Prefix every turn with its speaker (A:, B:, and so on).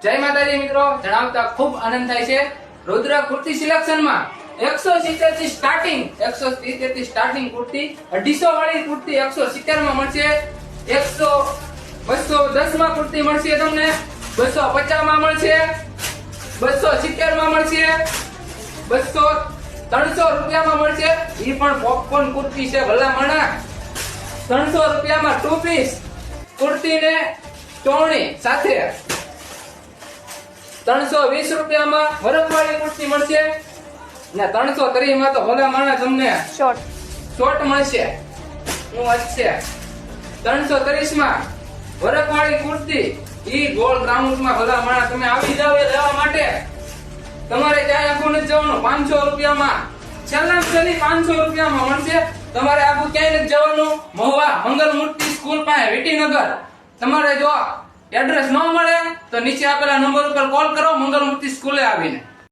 A: જય માતાજી મિત્રો, જણાવતા ખૂબ આનંદ થાય છે. રુદ્ર કુર્તી સિલેક્શનમાં 170 થી સ્ટાર્ટિંગ કુર્તી, 250 વાળી કુર્તી 170 માં મળશે, 210 માં કુર્તી મળશે, તમને 250 માં મળશે, 270 માં મળશે, 300 રૂપિયામાં મળશે. ઈ પણ પોપકોર્ન કુર્તી છે ભલામણા. 300 રૂપિયામાં 2 પીસ કુર્તી ને ટોણી સાથે. 320 રૂપિયામાં વરખવાળી કુર્તી મળશે ને 330 માં તો ભલામણા તમને શોર્ટ મળશે. હું છે 330 માં વરખવાળી કુર્તી, ઈ ગોળ ગ્રાઉન્ડમાં ભલામણા તમે આવી જાવ એ લેવા માટે. તમારે ક્યાંય આખું નથી જવાનું. 500 રૂપિયામાં છેલ્લા છેલ્લી 500 રૂપિયામાં મળશે. તમારે આખું ક્યાંય નથી જવાનું. મહુવા મંગલમૂર્તિ સ્કૂલ પાસે વિટીનગર. તમારે જો એડ્રેસ ન મળે તો નીચે આપેલા નંબર ઉપર કોલ કરો મંગલમૂર્તિ સ્કૂલે આવીને.